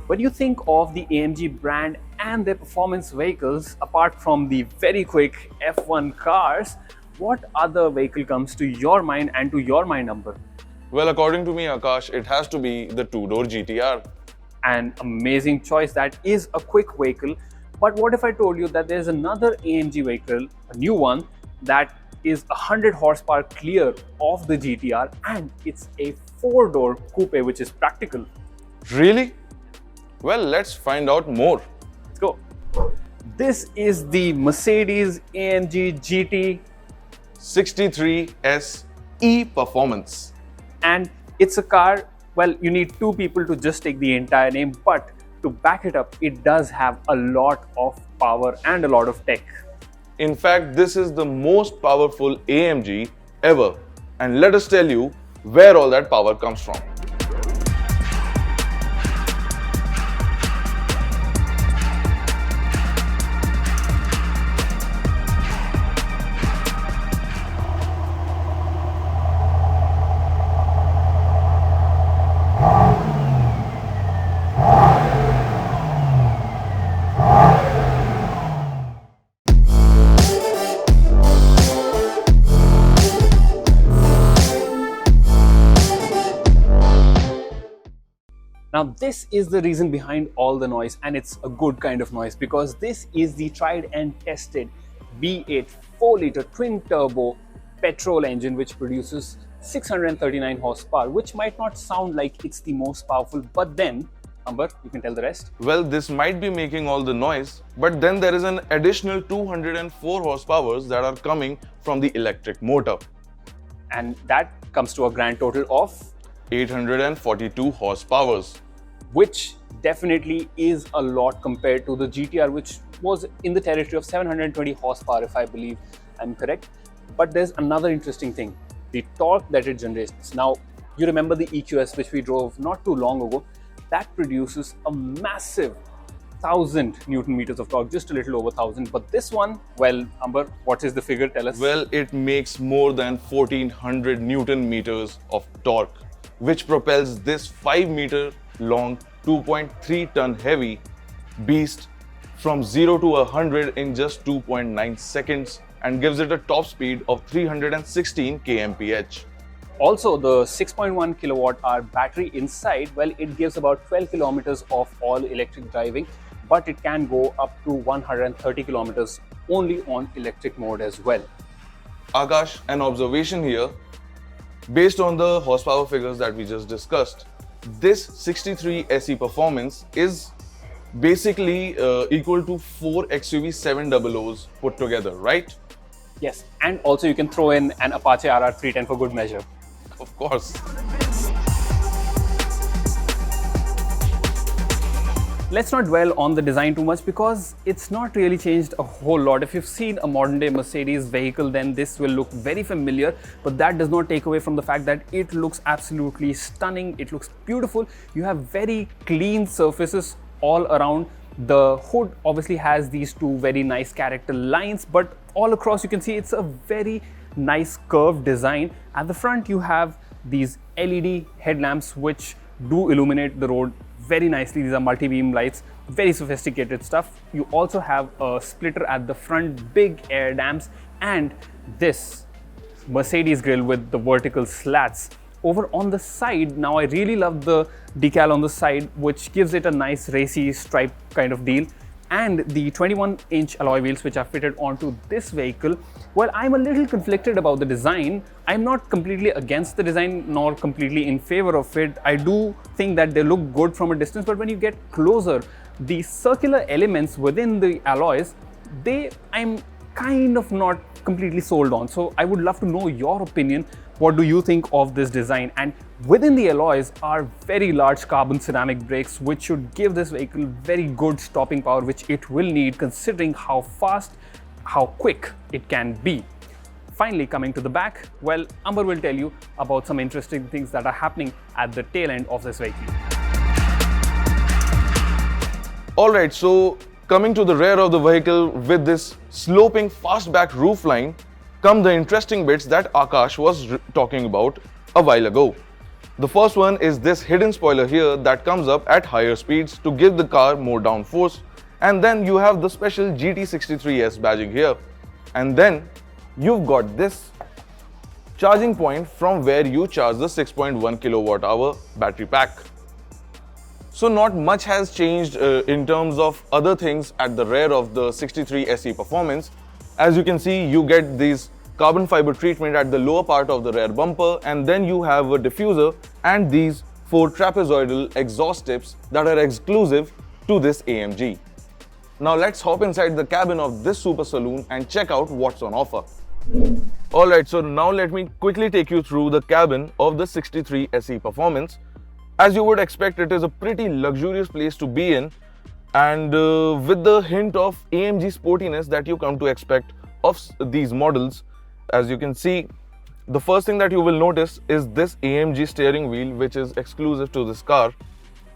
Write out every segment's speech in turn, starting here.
When you think of the AMG brand and their performance vehicles, apart from the very quick F1 cars, what other vehicle comes to your mind and to your mind number? Well, according to me, Akash, it has to be the two-door GTR. An amazing choice. That is a quick vehicle. But what if I told you that there's another AMG vehicle, a new one, that is 100 horsepower clear of the GTR, and it's a four-door coupe which is practical? Really? Well, let's find out more. Let's go. This is the Mercedes-AMG GT, 63S E-Performance. and it's a car, well, you need two people to just take the entire name, but to back it up, it does have a lot of power and a lot of tech. In fact, this is the most powerful AMG ever. And let us tell you where all that power comes from. Now, this is the reason behind all the noise, and it's a good kind of noise because this is the tried and tested V8 4-liter twin-turbo petrol engine which produces 639 horsepower, which might not sound like it's the most powerful, but then, Amber, you can tell the rest. Well, this might be making all the noise, but then there is an additional 204 horsepowers that are coming from the electric motor. And that comes to a grand total of 842 horsepowers. Which definitely is a lot compared to the GTR, which was in the territory of 720 horsepower, if I believe I'm correct. But there's another interesting thing, the torque that it generates. Now, you remember the EQS, which we drove not too long ago, that produces a massive 1000 Newton meters of torque, just a little over 1000. But this one, well, Amber, what is the figure? Tell us. Well, it makes more than 1400 Newton meters of torque, which propels this 5 meter long, 2.3 ton heavy beast from 0 to 100 in just 2.9 seconds and gives it a top speed of 316 kmph. Also, the 6.1 kilowatt hour battery inside, well, it gives about 12 kilometers of all electric driving, but it can go up to 130 kilometers only on electric mode as well. Akash, an observation here. Based on the horsepower figures that we just discussed, this 63 SE performance is basically equal to 4 XUV 700s put together, right? Yes, and also you can throw in an Apache RR 310 for good measure. Of course. Let's not dwell on the design too much because it's not really changed a whole lot. If you've seen a modern day Mercedes vehicle, then this will look very familiar, but that does not take away from the fact that it looks absolutely stunning. It looks beautiful. You have very clean surfaces all around. The hood obviously has these two very nice character lines, but all across you can see it's a very nice curved design. At the front you have these LED headlamps which do illuminate the road very nicely. These are multi-beam lights, very sophisticated stuff. You also have a splitter at the front, big air dams, and this Mercedes grille with the vertical slats. Over on the side, now I really love the decal on the side, which gives it a nice racy stripe kind of deal. And the 21-inch alloy wheels which are fitted onto this vehicle. Well, I'm a little conflicted about the design. I'm not completely against the design nor completely in favor of it. I do think that they look good from a distance, but when you get closer, the circular elements within the alloys, I'm kind of not completely sold on. So I would love to know your opinion. What do you think of this design? And within the alloys are very large carbon ceramic brakes, which should give this vehicle very good stopping power, which it will need considering how fast, how quick it can be. Finally, coming to the back, well, Amber will tell you about some interesting things that are happening at the tail end of this vehicle. Alright, so coming to the rear of the vehicle with this sloping fastback roofline come the interesting bits that Akash was talking about a while ago. The first one is this hidden spoiler here that comes up at higher speeds to give the car more downforce. And then you have the special GT63S badging here. And then you've got this charging point from where you charge the 6.1 kilowatt hour battery pack. So not much has changed in terms of other things at the rear of the 63 SE Performance. As you can see, you get these carbon fiber treatment at the lower part of the rear bumper, and then you have a diffuser and these 4 trapezoidal exhaust tips that are exclusive to this AMG. Now let's hop inside the cabin of this super saloon and check out what's on offer. Alright, so now let me quickly take you through the cabin of the 63 SE Performance. As you would expect, it is a pretty luxurious place to be in, and with the hint of AMG sportiness that you come to expect of these models. As you can see, the first thing that you will notice is this AMG steering wheel, which is exclusive to this car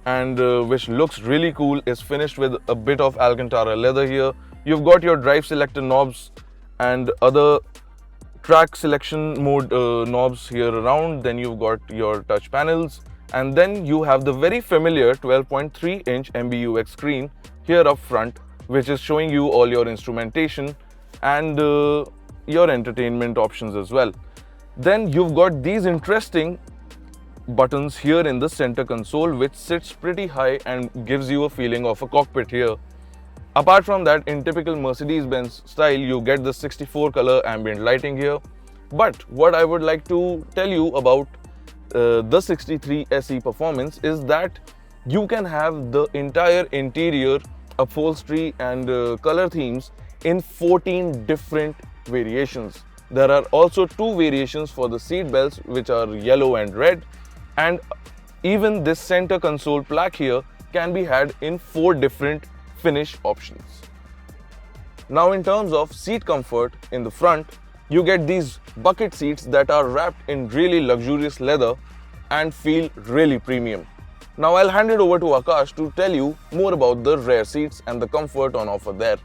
and which looks really cool. Is finished with a bit of Alcantara leather here. You've got your drive selector knobs and other track selection mode knobs here around. Then you've got your touch panels, and then you have the very familiar 12.3-inch MBUX screen here up front, which is showing you all your instrumentation and your entertainment options as well. Then you've got these interesting buttons here in the center console, which sits pretty high and gives you a feeling of a cockpit here. Apart from that, in typical Mercedes-Benz style, you get the 64 color ambient lighting here. But what I would like to tell you about the 63 SE Performance is that you can have the entire interior upholstery and color themes in 14 different variations. There are also 2 variations for the seat belts, which are yellow and red, and even this center console plaque here can be had in 4 different finish options. Now in terms of seat comfort, in the front you get these bucket seats that are wrapped in really luxurious leather and feel really premium. Now I'll hand it over to Akash to tell you more about the rear seats and the comfort on offer there.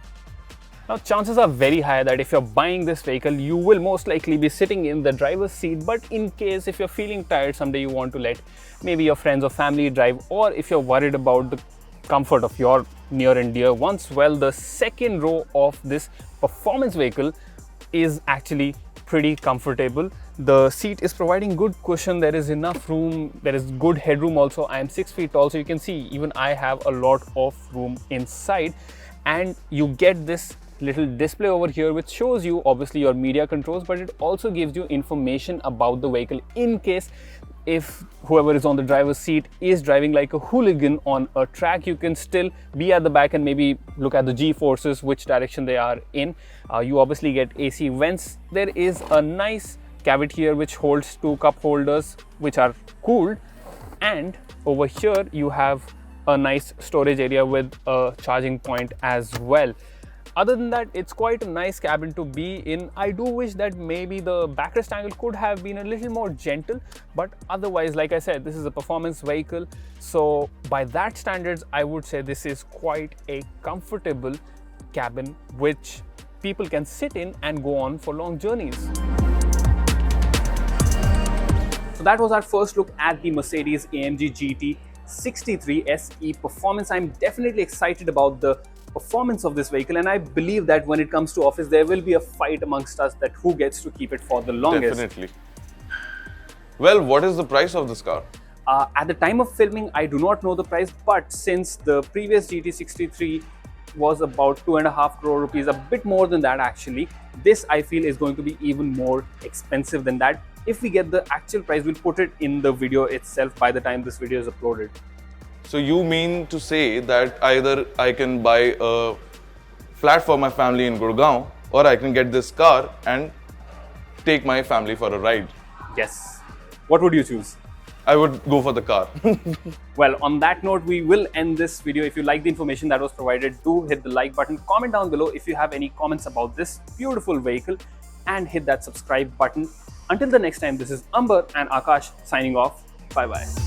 Now, chances are very high that if you're buying this vehicle, you will most likely be sitting in the driver's seat. But in case if you're feeling tired someday, you want to let maybe your friends or family drive, or if you're worried about the comfort of your near and dear ones, well, the second row of this performance vehicle is actually pretty comfortable. The seat is providing good cushion. There is enough room. There is good headroom also. I am 6 feet tall, so you can see even I have a lot of room inside. And you get this little display over here which shows you obviously your media controls, but it also gives you information about the vehicle in case if whoever is on the driver's seat is driving like a hooligan on a track. You can still be at the back and maybe look at the G-forces, which direction they are in. You obviously get AC vents. There is a nice cavity here which holds 2 cup holders which are cooled, and over here you have a nice storage area with a charging point as well. Other than that, it's quite a nice cabin to be in. I do wish that maybe the backrest angle could have been a little more gentle, but otherwise, like I said, this is a performance vehicle. So by that standards, I would say this is quite a comfortable cabin which people can sit in and go on for long journeys. So that was our first look at the Mercedes-AMG GT 63 SE Performance. I'm definitely excited about the performance of this vehicle, and I believe that when it comes to office, there will be a fight amongst us that who gets to keep it for the longest. Definitely. Well, what is the price of this car? At the time of filming, I do not know the price, but since the previous GT63 was about 2.5 crore rupees, a bit more than that actually, this I feel is going to be even more expensive than that. If we get the actual price, we'll put it in the video itself by the time this video is uploaded. So you mean to say that either I can buy a flat for my family in Gurgaon, or I can get this car and take my family for a ride? Yes. What would you choose? I would go for the car. Well, on that note, we will end this video. If you like the information that was provided, do hit the like button. Comment down below if you have any comments about this beautiful vehicle, and hit that subscribe button. Until the next time, this is Amber and Akash signing off. Bye-bye.